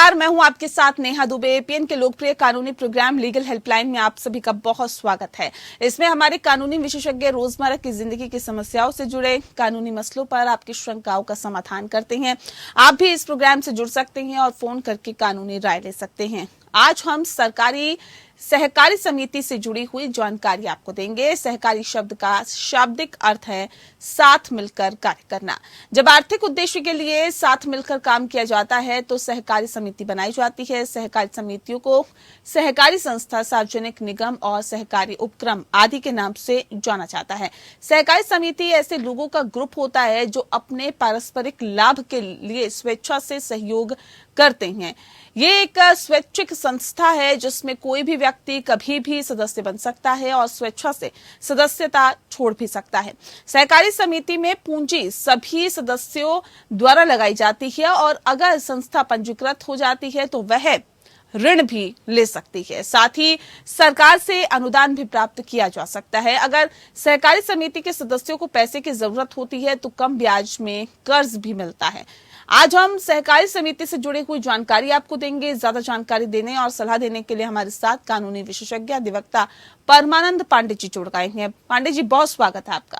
नमस्कार, मैं हूं आपके साथ नेहा दुबे। एपीएन के लोकप्रिय कानूनी प्रोग्राम लीगल हेल्पलाइन में आप सभी का बहुत स्वागत है। इसमें हमारे कानूनी विशेषज्ञ रोजमर्रा की जिंदगी की समस्याओं से जुड़े कानूनी मसलों पर आपकी शंकाओं का समाधान करते हैं। आप भी इस प्रोग्राम से जुड़ सकते हैं और फोन करके कानूनी राय ले सकते हैं। आज हम सरकारी सहकारी समिति से जुड़ी हुई जानकारी आपको देंगे। सहकारी शब्द का शाब्दिक अर्थ है साथ मिलकर कार्य करना। जब आर्थिक उद्देश्य के लिए साथ मिलकर काम किया जाता है तो सहकारी समिति बनाई जाती है। सहकारी समितियों को सहकारी संस्था, सार्वजनिक निगम और सहकारी उपक्रम आदि के नाम से जाना जाता है। सहकारी समिति ऐसे लोगों का ग्रुप होता है जो अपने पारस्परिक लाभ के लिए स्वेच्छा से सहयोग करते हैं। ये एक स्वैच्छिक संस्था है जिसमें कोई भी व्यक्ति कभी भी सदस्य बन सकता है और स्वेच्छा से सदस्यता छोड़ भी सकता है। सहकारी समिति में पूंजी सभी सदस्यों द्वारा लगाई जाती है और अगर संस्था पंजीकृत हो जाती है तो वह ऋण भी ले सकती है। साथ ही सरकार से अनुदान भी प्राप्त किया जा सकता है। अगर सहकारी समिति के सदस्यों को पैसे की जरूरत होती है तो कम ब्याज में कर्ज भी मिलता है। आज हम सहकारी समिति से जुड़ी हुई जानकारी आपको देंगे। ज्यादा जानकारी देने और सलाह देने के लिए हमारे साथ कानूनी विशेषज्ञ अधिवक्ता परमानंद पांडे जी जुड़ गए हैं। पांडे जी, बहुत स्वागत है आपका।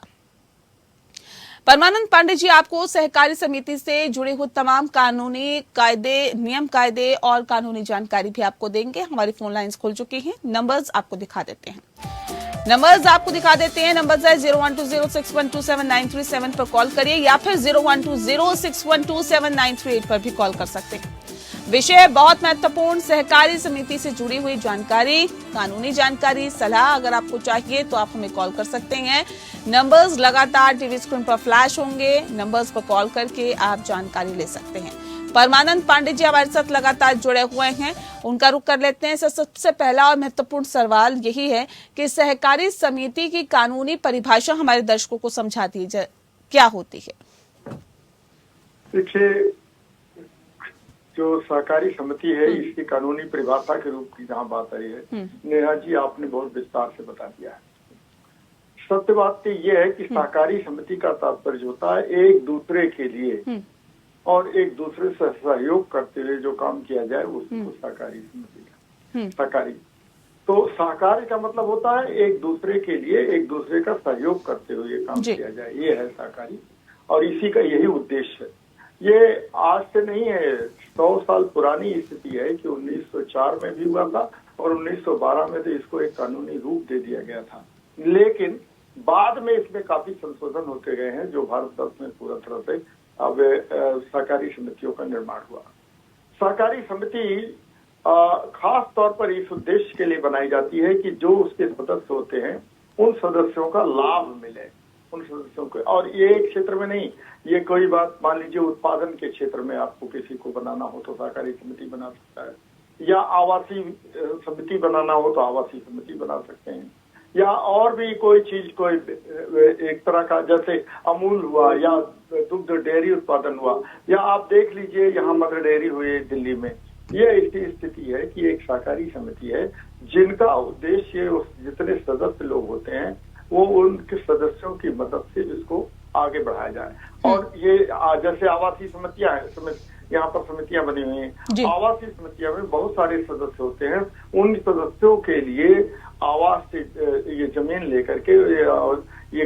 परमानंद पांडे जी, आपको सहकारी समिति से जुड़े हुए तमाम कानूनी कायदे, नियम कायदे और कानूनी जानकारी भी आपको देंगे। हमारी फोन लाइंस खुल चुकी हैं। नंबर्स आपको दिखा देते हैं। नंबर्स है 0120612793 पर कॉल करिए या फिर 0120612793 पर भी कॉल कर सकते हैं। विषय है बहुत महत्वपूर्ण, सहकारी समिति से जुड़ी हुई जानकारी, कानूनी जानकारी, सलाह अगर आपको चाहिए तो आप हमें कॉल कर सकते हैं। नंबर्स लगातार टीवी स्क्रीन पर फ्लैश होंगे। नंबर्स पर कॉल करके आप जानकारी ले सकते हैं। परमानंद पांडे जी हमारे साथ लगातार जुड़े हुए हैं, उनका रुख कर लेते हैं। सबसे पहला और महत्वपूर्ण सवाल यही है कि सहकारी समिति की कानूनी परिभाषा हमारे दर्शकों को समझा दीजिए, क्या होती है? देखिए, जो सहकारी समिति है इसकी कानूनी परिभाषा के रूप की जहाँ बात आई है, नेहा जी आपने बहुत विस्तार से बता दिया है। सत्य बात तो ये है कि सहकारी समिति का तात्पर्य होता है एक दूसरे के लिए और एक दूसरे से सहयोग करते हुए जो काम किया जाए उसको सहकारी समिति सहकारी। तो सहकारी का मतलब होता है एक दूसरे के लिए एक दूसरे का सहयोग करते हुए काम किया जाए, ये है सहकारी। और इसी का यही उद्देश्य है। ये आज से नहीं है, 100 साल पुरानी स्थिति है कि 1904 में भी हुआ था और 1912 में तो इसको एक कानूनी रूप दे दिया गया था। लेकिन बाद में इसमें काफी संशोधन होते गए हैं जो भारतवर्ष में पूरा तरह से अब सहकारी समितियों का निर्माण हुआ। सहकारी समिति खास तौर पर इस उद्देश्य के लिए बनाई जाती है कि जो उसके सदस्य होते हैं उन सदस्यों का लाभ मिले, उन सदस्यों को। और ये एक क्षेत्र में नहीं, ये कोई बात मान लीजिए उत्पादन के क्षेत्र में आपको किसी को बनाना हो तो सहकारी समिति बना सकता है, या आवासीय समिति बनाना हो तो आवासीय समिति बना सकते हैं, या और भी कोई चीज, कोई एक तरह का जैसे अमूल हुआ या दुग्ध डेयरी उत्पादन हुआ, या आप देख लीजिए यहाँ मदर डेयरी हुई दिल्ली में। ये ऐसी स्थिति है कि एक सहकारी समिति है जिनका उद्देश्य जितने सदस्य लोग होते हैं वो उनके सदस्यों की मदद से इसको आगे बढ़ाया जाए। और ये जैसे आवासीय समितियां हैं, यहाँ पर समितियां बनी हुई हैं, आवासीय समितियों में बहुत सारे सदस्य होते हैं। उन सदस्यों के लिए आवास से ये जमीन लेकर के ये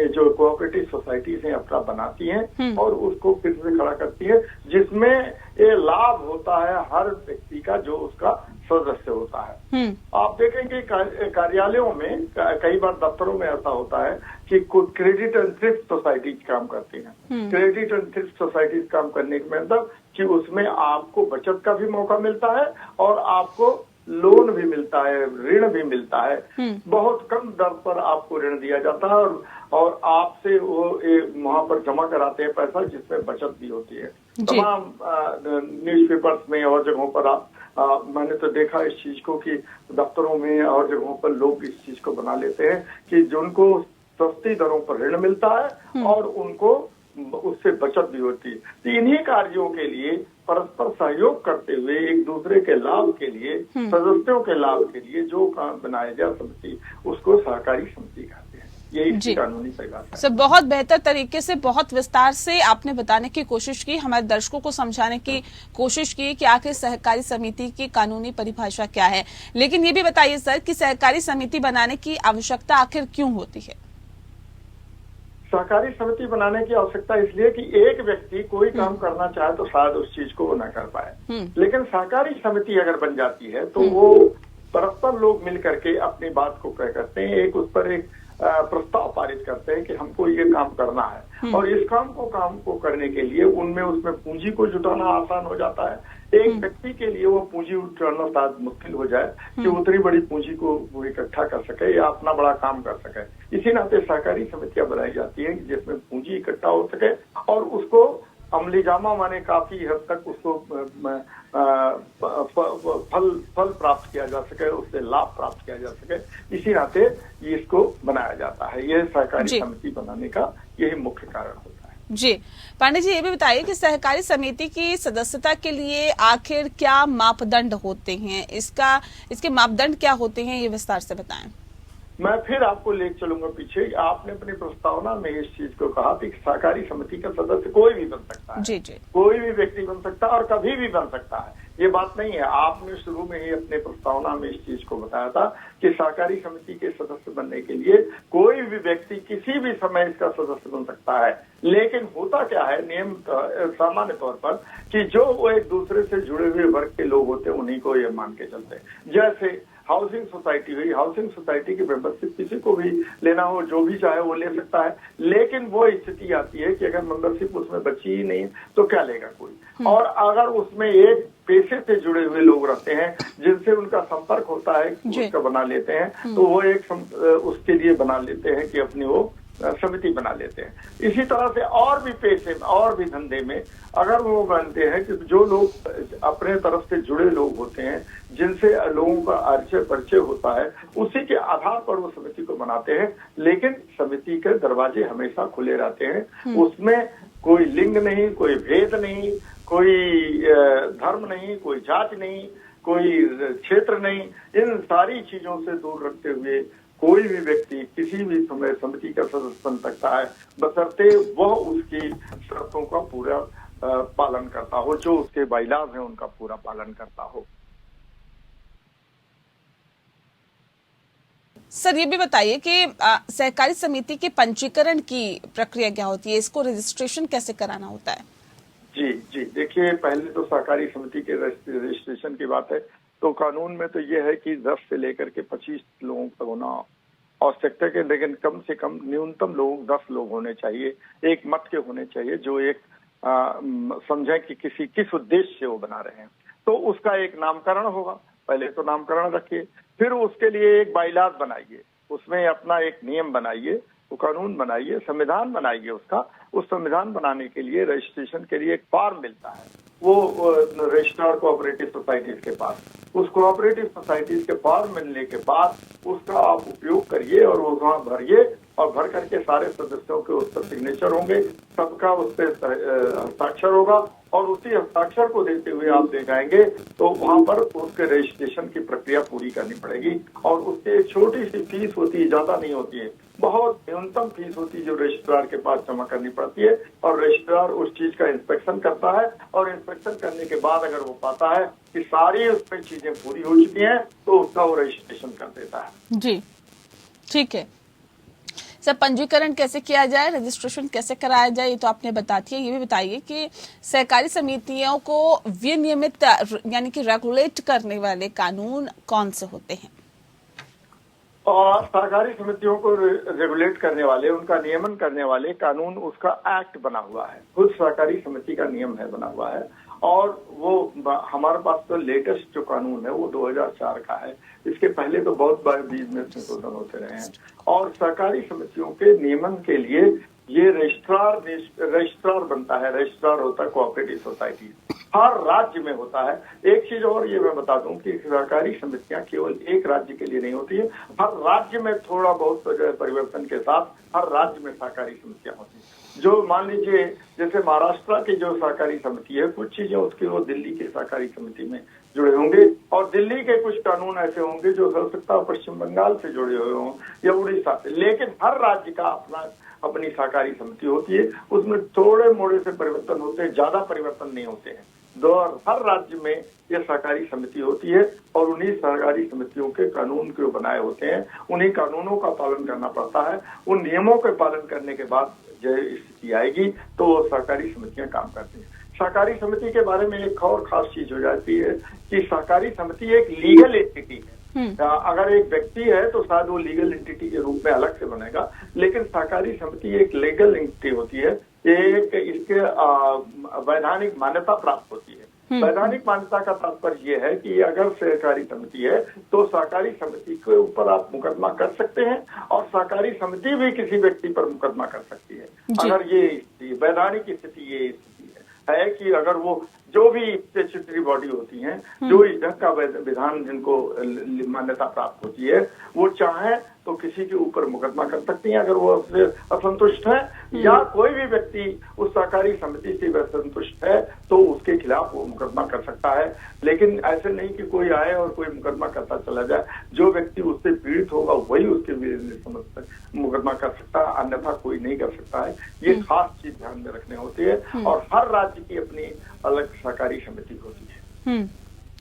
जो कोऑपरेटिव सोसाइटीज हैं अपना बनाती हैं और उसको फिर से खड़ा करती है, जिसमें ये लाभ होता है हर व्यक्ति का जो उसका सदस्य होता है। आप देखेंगे कार्यालयों में कई बार दफ्तरों में ऐसा होता है कि कुछ क्रेडिट एंड थ्रिफ्ट सोसाइटीज काम करती हैं। क्रेडिट एंड थ्रिफ्ट सोसाइटीज काम करने के मतलब कि उसमें आपको बचत का भी मौका मिलता है और आपको लोन भी मिलता है, ऋण भी मिलता है। बहुत कम दर पर आपको ऋण दिया जाता है और आपसे वो वहां पर जमा कराते हैं पैसा, जिसमें बचत भी होती है। तमाम न्यूज़पेपर्स में और जगहों पर मैंने तो देखा इस चीज को कि दफ्तरों में और जगहों पर लोग इस चीज को बना लेते हैं कि जिनको सस्ती दरों पर ऋण मिलता है और उनको उससे बचत भी होती है। तो इन्हीं कार्यों के लिए परस्पर सहयोग करते हुए एक दूसरे के लाभ के लिए, सदस्यों के लाभ के लिए जो काम बनाया जाए समिति, उसको सहकारी समिति कहते हैं। यही इसकी जी। कानूनी परिभाषा है। सर, बहुत बेहतर तरीके से, बहुत विस्तार से आपने बताने की कोशिश की, हमारे दर्शकों को समझाने की कोशिश की कि आखिर सहकारी समिति की कानूनी परिभाषा क्या है। लेकिन ये भी बताइए सर कि सहकारी समिति बनाने की आवश्यकता आखिर क्यों होती है? सहकारी समिति बनाने की आवश्यकता इसलिए कि एक व्यक्ति कोई काम करना चाहे तो शायद उस चीज को वो न कर पाए, लेकिन सहकारी समिति अगर बन जाती है तो वो परस्पर लोग मिल करके अपनी बात को कह करते हैं, एक उस पर एक प्रस्ताव पारित करते हैं कि हमको ये काम करना है, और इस काम को करने के लिए उसमें पूंजी को जुटाना आसान हो जाता है। एक व्यक्ति के लिए वो पूंजी जुटाना शायद मुश्किल हो जाए कि उतनी बड़ी पूंजी को वो इकट्ठा कर सके या अपना बड़ा काम कर सके। इसी नाते सहकारी समितियां बनाई जाती है जिसमें पूंजी इकट्ठा हो सके और उसको अमली जामा माने काफी हद तक उसको फल प्राप्त किया जा सके, उससे लाभ प्राप्त किया जा सके। इसी नाते इसको बनाया जाता है। यह सहकारी समिति बनाने का यही मुख्य कारण होता है। जी, पांडे जी, ये भी बताइए कि सहकारी समिति की सदस्यता के लिए आखिर क्या मापदंड होते हैं, इसके मापदंड क्या होते हैं, ये विस्तार से बताएं। मैं फिर आपको ले चलूंगा पीछे। आपने अपनी प्रस्तावना में इस चीज को कहा कि सहकारी समिति का सदस्य कोई भी बन सकता है। जी जी, कोई भी व्यक्ति बन सकता है और कभी भी बन सकता है, ये बात नहीं है। आपने शुरू में ही अपने प्रस्तावना में इस चीज को बताया था कि सहकारी समिति के सदस्य बनने के लिए कोई भी व्यक्ति किसी भी समय इसका सदस्य बन सकता है। लेकिन होता क्या है नियम सामान्य तौर पर कि जो वो एक दूसरे से जुड़े हुए वर्ग के लोग होते हैं उन्हीं को ये मान के चलते हैं। जैसे हाउसिंग सोसाइटी हुई, हाउसिंग सोसाइटी की मेंबरशिप किसी को भी लेना हो, जो भी चाहे वो ले सकता है, लेकिन वो स्थिति आती है कि अगर मेंबरशिप उसमें बची ही नहीं तो क्या लेगा कोई। और अगर उसमें एक पेशे से जुड़े हुए लोग रहते हैं जिनसे उनका संपर्क होता है, उसका बना लेते हैं, तो वो एक उसके लिए बना लेते हैं कि अपनी वो समिति बना लेते हैं। इसी तरह से और भी पेशे में और भी धंधे में अगर वो मानते हैं कि जो लोग अपने तरफ से जुड़े लोग होते हैं, जिनसे लोगों का परिचय होता है, उसी के आधार पर वो समिति को बनाते हैं। लेकिन समिति के दरवाजे हमेशा खुले रहते हैं, उसमें कोई लिंग नहीं, कोई भेद नहीं, कोई धर्म नहीं, कोई जाति नहीं, कोई क्षेत्र नहीं। इन सारी चीजों से दूर रखते हुए कोई भी व्यक्ति किसी भी समय समिति का सदस्य बन सकता है, बशर्ते वह उसकी शर्तों का पूरा पालन करता हो, जो उसके बाइलाज हैं उनका पूरा पालन करता हो। सर, ये भी बताइए कि सहकारी समिति के पंजीकरण की प्रक्रिया क्या होती है, इसको रजिस्ट्रेशन कैसे कराना होता है? जी जी, देखिए, पहले तो सहकारी समिति के रजिस्ट्रेशन की बात है तो कानून में तो ये है कि 10 से लेकर के 25 लोगों का होना आवश्यकता है, लेकिन कम से कम न्यूनतम लोग 10 लोग होने चाहिए, एक मत के होने चाहिए, जो एक समझे कि किस उद्देश्य से वो बना रहे हैं। तो उसका एक नामकरण होगा, पहले तो नामकरण रखिए, फिर उसके लिए एक बाइलाज बनाइए, उसमें अपना एक नियम बनाइए, वो कानून बनाइए, संविधान बनाइए उसका। उस संविधान बनाने के लिए रजिस्ट्रेशन के लिए एक फॉर्म मिलता है, वो रजिस्ट्रार कोऑपरेटिव सोसाइटीज के पास। उस कोऑपरेटिव सोसाइटीज के फॉर्म मिलने के बाद उसका आप उपयोग करिए और वहाँ भरिए, और भर करके सारे सदस्यों के उस पर सिग्नेचर होंगे, सबका उस पर हस्ताक्षर होगा, और उसी हस्ताक्षर को देते हुए आप दिखाएंगे तो वहां पर उसके रजिस्ट्रेशन की प्रक्रिया पूरी करनी पड़ेगी। और उसकी एक छोटी सी फीस होती है, ज्यादा नहीं होती है, बहुत न्यूनतम फीस होती है जो रजिस्ट्रार के पास जमा करनी पड़ती है, और रजिस्ट्रार उस चीज का इंस्पेक्शन करता है, और इंस्पेक्शन करने के बाद अगर वो पाता है कि सारी उसमें चीजें पूरी हो चुकी हैं तो उसका वो रजिस्ट्रेशन कर देता है। जी, ठीक है सर। पंजीकरण कैसे किया जाए, रजिस्ट्रेशन कैसे कराया जाए, ये तो आपने बता दिया। ये भी बताइए कि सहकारी समितियों को विनियमित यानी कि रेगुलेट करने वाले कानून कौन से होते हैं? और सहकारी समितियों को रेगुलेट करने वाले, उनका नियमन करने वाले कानून, उसका एक्ट बना हुआ है, खुद सहकारी समिति का नियम है बना हुआ है। और वो हमारे पास तो लेटेस्ट जो कानून है वो 2004 का है। इसके पहले तो बहुत बार बीच में संशोधन होते रहे हैं। और सहकारी समितियों के नियमन के लिए ये रजिस्ट्रार बनता है, रजिस्ट्रार होता है कोऑपरेटिव सोसाइटी, हर राज्य में होता है। एक चीज और ये मैं बता दूं कि सहकारी समितियां केवल एक राज्य के लिए नहीं होती है, हर राज्य में थोड़ा बहुत परिवर्तन के साथ हर राज्य में सहकारी समितियां होती है। जो मान लीजिए जैसे महाराष्ट्र की जो सहकारी समिति है, कुछ चीजें उसकी वो दिल्ली की सहकारी समिति में जुड़े होंगे, और दिल्ली के कुछ कानून ऐसे होंगे जो हो सकता है पश्चिम बंगाल से जुड़े हुए हों या उड़ीसा से। लेकिन हर राज्य का अपनी सहकारी समिति होती है, उसमें थोड़े मोड़े से परिवर्तन होते हैं, ज्यादा परिवर्तन नहीं होते हैं। हर राज्य में ये सहकारी समिति होती है और उन्हीं सहकारी समितियों के कानून जो बनाए होते हैं, उन्हीं कानूनों का पालन करना पड़ता है। उन नियमों के पालन करने के बाद जो स्थिति आएगी तो वो सहकारी समितियां काम करती हैं। सहकारी समिति के बारे में एक और खास चीज हो जाती है कि सहकारी समिति एक लीगल एंटिटी है। अगर एक व्यक्ति है तो शायद वो लीगल एंटिटी के रूप में अलग से बनेगा, लेकिन सहकारी समिति एक लीगल एंटिटी होती है। एक इसके वैधानिक मान्यता प्राप्त होती है। वैधानिक मान्यता का तात्पर्य यह है कि अगर सहकारी समिति है तो सहकारी समिति के ऊपर आप मुकदमा कर सकते हैं और सहकारी समिति भी किसी व्यक्ति पर मुकदमा कर सकती है। अगर ये वैधानिक स्थिति ये है कि अगर वो जो भी स्टैट्यूटरी बॉडी होती हैं, जो इस ढंग का विधान जिनको मान्यता प्राप्त होती है, वो चाहे तो किसी के ऊपर मुकदमा कर सकती हैं अगर वो उससे असंतुष्ट है, या कोई भी व्यक्ति उस सहकारी समिति से असंतुष्ट है तो उसके खिलाफ वो मुकदमा कर सकता है। लेकिन ऐसे नहीं कि कोई आए और कोई मुकदमा करता चला जाए। जो व्यक्ति उससे पीड़ित होगा वही उसके विरुद्ध मुकदमा कर सकता है, अन्यथा कोई नहीं कर सकता है। ये खास चीज ध्यान में रखने होती है और हर राज्य की अपनी अलग सहकारी समिति होती है।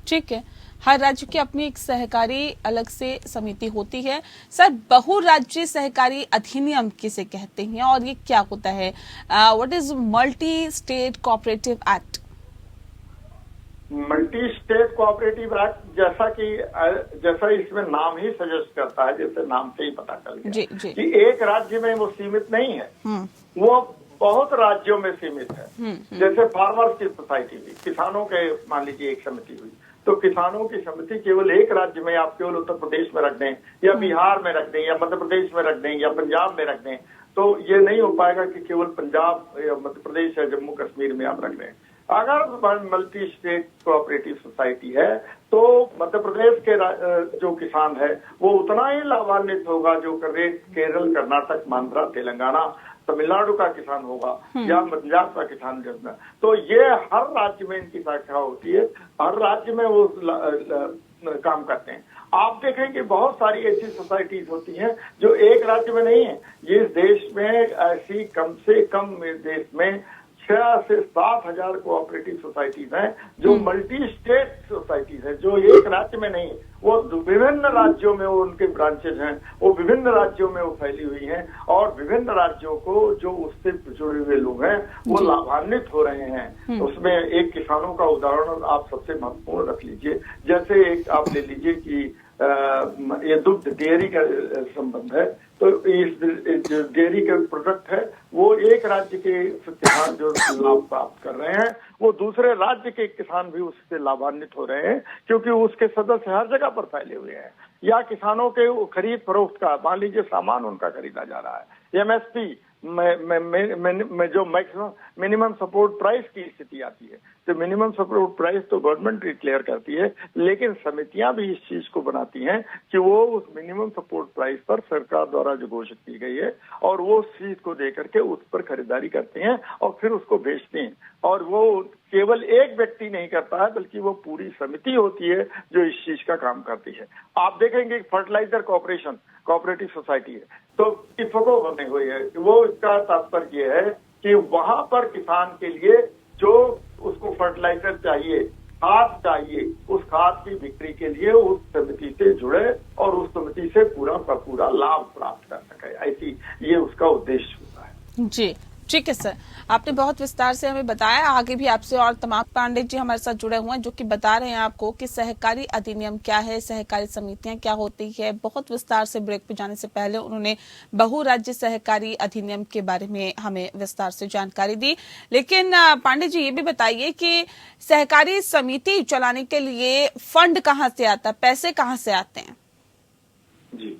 ठीक है, हर राज्य की अपनी एक सहकारी अलग से समिति होती है। सर, बहुराज्यीय सहकारी अधिनियम किसे कहते हैं और ये क्या होता है? What is multi state cooperative act? Multi state cooperative act जैसा इसमें नाम ही सजेस्ट करता है, जैसे नाम से ही पता चल गया कि एक राज्य में वो सीमित नहीं है, वो बहुत राज्यों में सीमित है। जैसे फार्मर्स की सोसाइटी हुई, किसानों के मान लीजिए एक समिति हुई, तो किसानों की समिति केवल एक राज्य में, आप केवल उत्तर प्रदेश में रख दें या बिहार में रख दें या मध्य प्रदेश में रख दें या पंजाब में रख दें, तो ये नहीं हो पाएगा कि केवल पंजाब या मध्य प्रदेश या जम्मू कश्मीर में आप रख दें। अगर मल्टी स्टेट कोऑपरेटिव सोसाइटी है तो मध्य प्रदेश के जो किसान है वो उतना ही लाभान्वित होगा जो केरल, कर्नाटक, आंध्र, तेलंगाना, तमिलनाडु का किसान होगा या पंजाब का किसान जब। तो ये हर राज्य में इनकी शाखा होती है, हर राज्य में वो काम करते हैं। आप देखेंगे बहुत सारी ऐसी सोसाइटीज होती हैं जो एक राज्य में नहीं है। ये देश में ऐसी कम से कम देश में 6 से 7 हजार कोऑपरेटिव सोसाइटीज हैं जो मल्टी स्टेट सोसाइटीज हैं, जो एक राज्य में नहीं, वो विभिन्न राज्यों में वो उनके ब्रांचेज हैं, वो विभिन्न राज्यों में वो फैली हुई हैं और विभिन्न राज्यों को जो उससे जुड़े हुए लोग हैं वो लाभान्वित हो रहे हैं। उसमें एक किसानों का उदाहरण आप सबसे महत्वपूर्ण रख लीजिए। जैसे एक आप ले लीजिए कि ये दुग्ध डेयरी का संबंध है, तो इस डेयरी का प्रोडक्ट है वो एक राज्य के किसान जो लाभ प्राप्त कर रहे हैं वो दूसरे राज्य के किसान भी उससे लाभान्वित हो रहे हैं, क्योंकि उसके सदस्य हर जगह पर फैले हुए हैं। या किसानों के खरीद फरोख्त का, मान लीजिए सामान उनका खरीदा जा रहा है, एमएसपी में जो मैक्सिमम मिनिमम सपोर्ट प्राइस की स्थिति आती है, तो मिनिमम सपोर्ट प्राइस तो गवर्नमेंट डिक्लेयर करती है, लेकिन समितियां भी इस चीज को बनाती हैं कि वो उस मिनिमम सपोर्ट प्राइस पर सरकार द्वारा जो घोषित की गई है और वो उस चीज को देकर के उस पर खरीदारी करते हैं और फिर उसको बेचते हैं। और वो केवल एक व्यक्ति नहीं करता है बल्कि वो पूरी समिति होती है जो इस चीज का काम करती है। आप देखेंगे फर्टिलाइजर कॉर्पोरेशन कोऑपरेटिव सोसाइटी है, तो इफको बने हुए है। वो इसका तात्पर्य ये है कि वहां पर किसान के लिए जो उसको फर्टिलाइजर चाहिए, खाद चाहिए, उस खाद की बिक्री के लिए उस समिति से जुड़े और उस समिति से पूरा का पूरा लाभ प्राप्त कर सके, ऐसी ये उसका उद्देश्य होता है। जी ठीक है सर, आपने बहुत विस्तार से हमें बताया। आगे भी आपसे और तमाम पांडे जी हमारे साथ जुड़े हुए हैं जो कि बता रहे हैं आपको कि सहकारी अधिनियम क्या है, सहकारी समितियां क्या होती है। बहुत विस्तार से ब्रेक पे जाने से पहले उन्होंने बहुराज्य सहकारी अधिनियम के बारे में हमें विस्तार से जानकारी दी। लेकिन पांडे जी ये भी बताइए कि सहकारी समिति चलाने के लिए फंड कहाँ से आता है, पैसे कहाँ से आते हैं? जी,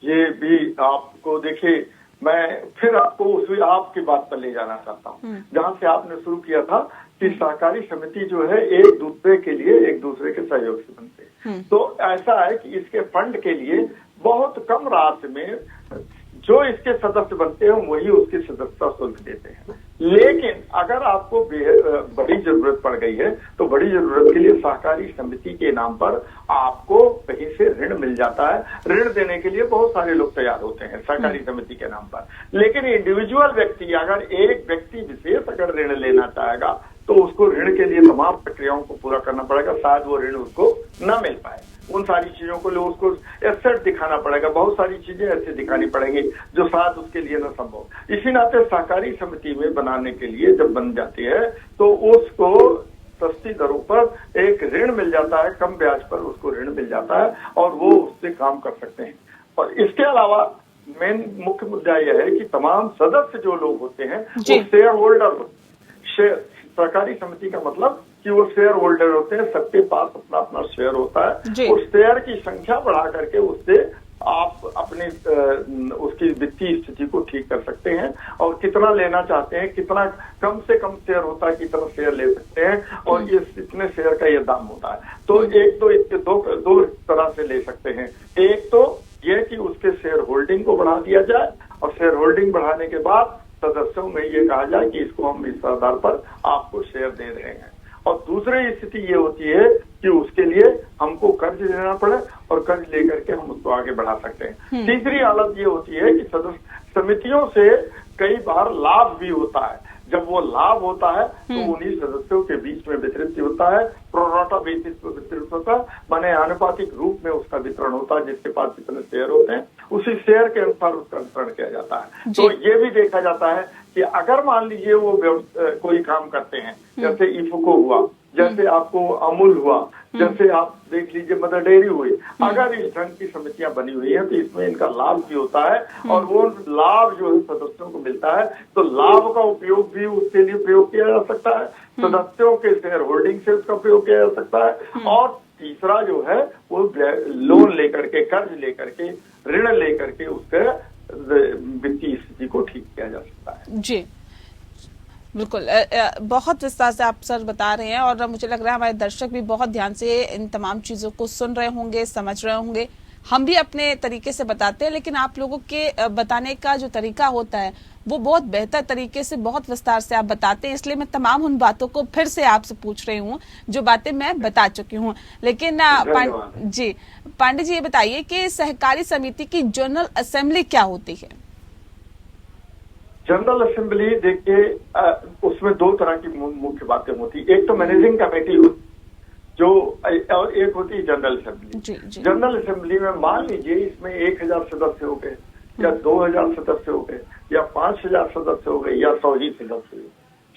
ये भी आपको देखिए, मैं फिर आपको उसी आपकी बात पर ले जाना चाहता हूँ जहाँ से आपने शुरू किया था कि सहकारी समिति जो है एक दूसरे के लिए एक दूसरे के सहयोग से बनते हैं। तो ऐसा है कि इसके फंड के लिए बहुत कम राशि में जो इसके सदस्य बनते हैं वही उसकी सदस्यता शुल्क देते हैं। अगर आपको बड़ी जरूरत पड़ गई है तो बड़ी जरूरत के लिए सहकारी समिति के नाम पर आपको कहीं से ऋण मिल जाता है। ऋण देने के लिए बहुत सारे लोग तैयार होते हैं सहकारी समिति के नाम पर, लेकिन इंडिविजुअल व्यक्ति, अगर एक व्यक्ति विशेष अगर ऋण लेना चाहेगा तो उसको ऋण के लिए तमाम प्रक्रियाओं को पूरा करना पड़ेगा, शायद वो ऋण उसको न मिल पाए। उन सारी चीजों को लिए उसको एसेट दिखाना पड़ेगा, बहुत सारी चीजें ऐसे दिखानी पड़ेंगी जो शायद उसके लिए न संभव। इसी नाते सहकारी समिति में बनाने के लिए जब बन जाती है तो उसको सस्ती दरों पर एक ऋण मिल जाता है, कम ब्याज पर उसको ऋण मिल जाता है और वो उससे काम कर सकते हैं। और इसके अलावा मेन मुख्य मुद्दा यह है कि तमाम सदस्य जो लोग होते हैं वो शेयर होल्डर, सहकारी समिति का मतलब कि वो शेयर होल्डर होते हैं, सबके पास अपना अपना शेयर होता है। उस शेयर की संख्या बढ़ा करके उससे आप अपनी उसकी वित्तीय स्थिति को ठीक कर सकते हैं और कितना लेना चाहते हैं, कितना कम से कम शेयर होता है, कितना शेयर ले सकते हैं और ये इतने शेयर का ये दाम होता है। तो एक तो इसके दो तरह से ले सकते हैं। एक तो ये कि उसके शेयर होल्डिंग को बढ़ा दिया जाए और शेयर होल्डिंग बढ़ाने के बाद सदस्यों में ये कहा जाए कि इसको हम इस आधार पर आपको शेयर दे रहे हैं। और दूसरी स्थिति ये होती है कि उसके लिए हमको कर्ज लेना पड़े और कर्ज लेकर के हम उसको आगे बढ़ा सकते हैं। तीसरी हालत ये होती है कि सदस्य समितियों से कई बार लाभ भी होता है। जब वो लाभ होता है तो उन्हीं सदस्यों के बीच में वितरित होता है, प्रोराटा बेसिस पर वितरित होता है, माने आनुपातिक रूप में उसका वितरण होता है। जिसके पास जितने शेयर होते हैं उसी शेयर के अनुसार उसका वितरण किया जाता है। तो ये भी देखा जाता है कि अगर मान लीजिए वो कोई काम करते हैं, जैसे इफको हुआ, जैसे आपको अमूल हुआ, जैसे आप देख लीजिए मदर डेयरी हुई, अगर इस ढंग की समितियां बनी हुई है तो इसमें इनका लाभ भी होता है और वो लाभ जो है सदस्यों को मिलता है, तो लाभ का उपयोग भी उसके लिए प्रयोग किया जा सकता है, सदस्यों के शेयर होल्डिंग से उसका प्रयोग किया जा सकता है। और तीसरा जो है वो लोन लेकर के, कर्ज लेकर के, ऋण लेकर के उसके वित्तीय स्थिति को ठीक किया जा सकता है। जी बिल्कुल, बहुत विस्तार से आप सर बता रहे हैं और मुझे लग रहा है हमारे दर्शक भी बहुत ध्यान से इन तमाम चीजों को सुन रहे होंगे, समझ रहे होंगे। हम भी अपने तरीके से बताते हैं, लेकिन आप लोगों के बताने का जो तरीका होता है वो बहुत बेहतर तरीके से, बहुत विस्तार से आप बताते हैं, इसलिए मैं तमाम उन बातों को फिर से आपसे पूछ रही हूँ जो बातें मैं बता चुकी हूँ। लेकिन पांडे जी ये बताइए कि सहकारी समिति की जनरल असेंबली क्या होती है? जनरल असेंबली देखिए, उसमें दो तरह की मुख्य बातें होती है। एक तो मैनेजिंग कमेटी होती जो, और एक होती है जनरल असेंबली। जनरल असेंबली में मान लीजिए इसमें 1000 सदस्य हो गए या 2000 सदस्य हो गए या 5000 सदस्य हो गए या 100 ही सदस्य हुए,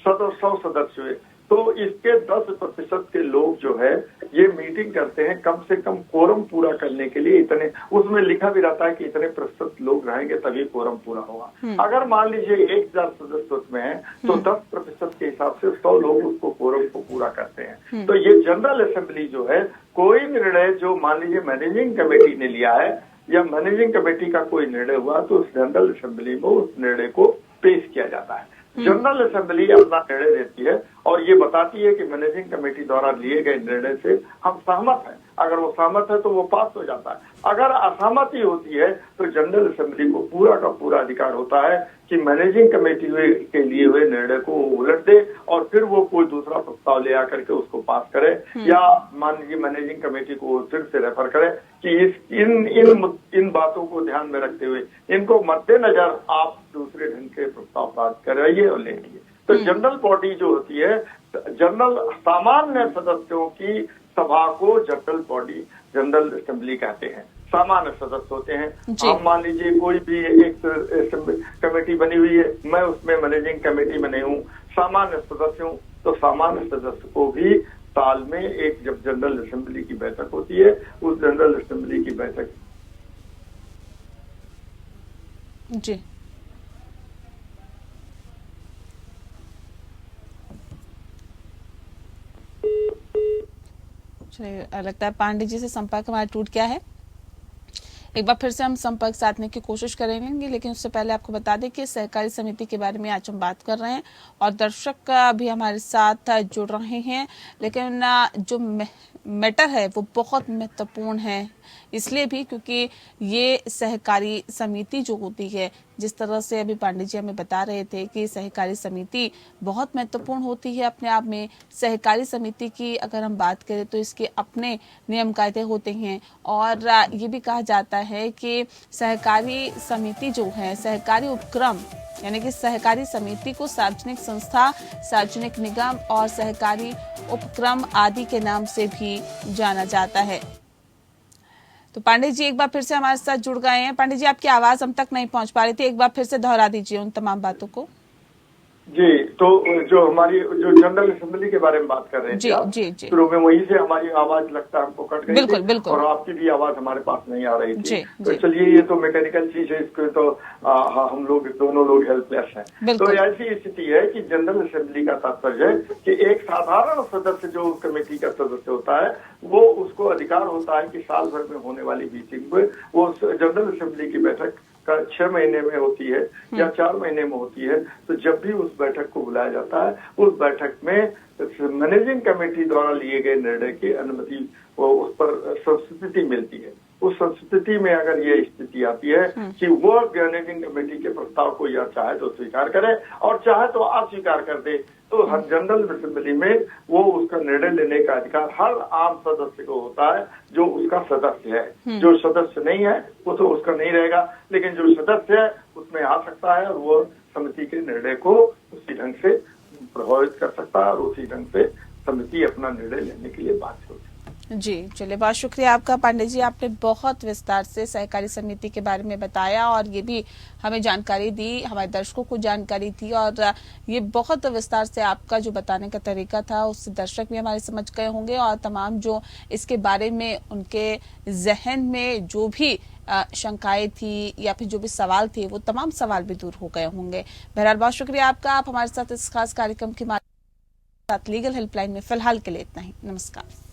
100 सदस्य हुए, तो इसके 10% के लोग जो है ये मीटिंग करते हैं कम से कम कोरम पूरा करने के लिए। इतने उसमें लिखा भी रहता है कि इतने प्रतिशत लोग रहेंगे तभी कोरम पूरा होगा। अगर मान लीजिए 1000 सदस्य उसमें है तो 10% के हिसाब से 100 लोग उसको कोरम को पूरा करते हैं। तो ये जनरल असेंबली जो है, कोई निर्णय जो मान लीजिए मैनेजिंग कमेटी ने लिया है या मैनेजिंग कमेटी का कोई निर्णय हुआ तो उस जनरल असेंबली में उस निर्णय को पेश किया जाता है। जनरल असेंबली अपना निर्णय देती है और ये बताती है कि मैनेजिंग कमेटी द्वारा लिए गए निर्णय से हम सहमत हैं। अगर वो सहमत है तो वो पास हो जाता है। अगर असहमति होती है तो जनरल असेंबली को पूरा का पूरा अधिकार होता है कि मैनेजिंग कमेटी के लिए हुए निर्णय को उलट दे और फिर वो कोई दूसरा प्रस्ताव ले आकर के उसको पास करे, या मान लीजिए मैनेजिंग कमेटी को फिर से रेफर करे कि इन बातों को ध्यान में रखते हुए इनको मद्देनजर आप दूसरे ढंग के प्रस्ताव पास कराइए और ले लीजिए। तो जनरल बॉडी जो होती है, जनरल सामान्य सदस्यों की सभा को जनरल बॉडी, जनरल असेंबली कहते हैं। सामान्य सदस्य होते हैं। आप मान लीजिए कोई भी एक कमेटी बनी हुई है, मैं उसमें मैनेजिंग कमेटी में नहीं हूँ, सामान्य सदस्य हूँ, तो सामान्य सदस्य को भी साल में एक जब जनरल असेंबली की बैठक होती है, उस जनरल असेंबली की बैठक जी लगता है पांडे जी से संपर्क हमारा टूट गया है। एक बार फिर से हम संपर्क साधने की कोशिश करेंगे, लेकिन उससे पहले आपको बता दें कि सहकारी समिति के बारे में आज हम बात कर रहे हैं और दर्शक भी हमारे साथ जुड़ रहे हैं। लेकिन जो मैटर है वो बहुत महत्वपूर्ण है इसलिए भी क्योंकि ये सहकारी समिति जो होती है, जिस तरह से अभी पांडे जी हमें बता रहे थे कि सहकारी समिति बहुत महत्वपूर्ण होती है अपने आप में। सहकारी समिति की अगर हम बात करें तो इसके अपने नियम कायदे होते हैं और ये भी कहा जाता है कि सहकारी समिति जो है, सहकारी उपक्रम यानी कि सहकारी समिति को सार्वजनिक संस्था, सार्वजनिक निगम और सहकारी उपक्रम आदि के नाम से भी जाना जाता है। तो पांडे जी एक बार फिर से हमारे साथ जुड़ गए हैं। पांडे जी, आपकी आवाज हम तक नहीं पहुंच पा रही थी, एक बार फिर से दोहरा दीजिए उन तमाम बातों को। जी, तो जो हमारी जो जनरल असेंबली के बारे में बात कर रहे थे आप, शुरू में वहीं से हमारी आवाज लगता है हमको कट गई बिल्कुल, थी बिल्कुल। और आपकी भी आवाज हमारे पास नहीं आ रही थी। तो जी। चलिए, ये तो मैकेनिकल चीज है, इसको तो हम लोग दोनों लोग हेल्पलेस हैं। तो ऐसी स्थिति है कि जनरल असेंबली का तात्पर्य है कि एक साधारण सदस्य जो कमेटी का सदस्य होता है, वो उसको अधिकार होता है कि साल भर में होने वाली मीटिंग में वो जनरल असेंबली की बैठक 6 महीने में होती है या 4 महीने में होती है, तो जब भी उस बैठक को बुलाया जाता है, उस बैठक में मैनेजिंग कमेटी द्वारा लिए गए निर्णय की अनुमति उस पर संस्तुति मिलती है। उस संस्कृति में अगर ये स्थिति आती है कि वो मैनेजिंग कमेटी के प्रस्ताव को या चाहे तो स्वीकार करे और चाहे तो अस्वीकार कर दे, तो हर जनरल असेंबली में वो उसका निर्णय लेने का अधिकार हर आम सदस्य को होता है जो उसका सदस्य है। जो सदस्य नहीं है वो तो उसका नहीं रहेगा, लेकिन जो सदस्य है उसमें आ सकता है और वो समिति के निर्णय को उसी ढंग से प्रभावित कर सकता है और उसी ढंग से समिति अपना निर्णय लेने के लिए बाध्य होती है। जी, चलिए, बहुत शुक्रिया आपका पांडे जी। आपने बहुत विस्तार से सहकारी समिति के बारे में बताया और ये भी हमें जानकारी दी, हमारे दर्शकों को जानकारी दी और ये बहुत विस्तार से आपका जो बताने का तरीका था उससे दर्शक भी हमारे समझ गए होंगे और तमाम जो इसके बारे में उनके जहन में जो भी शंकाएं थी या फिर जो भी सवाल थे वो तमाम सवाल भी दूर हो गए होंगे। बहरहाल बहुत शुक्रिया आपका, आप हमारे साथ इस खास कार्यक्रम के साथ लीगल हेल्पलाइन में फिलहाल के लिए इतना ही। नमस्कार।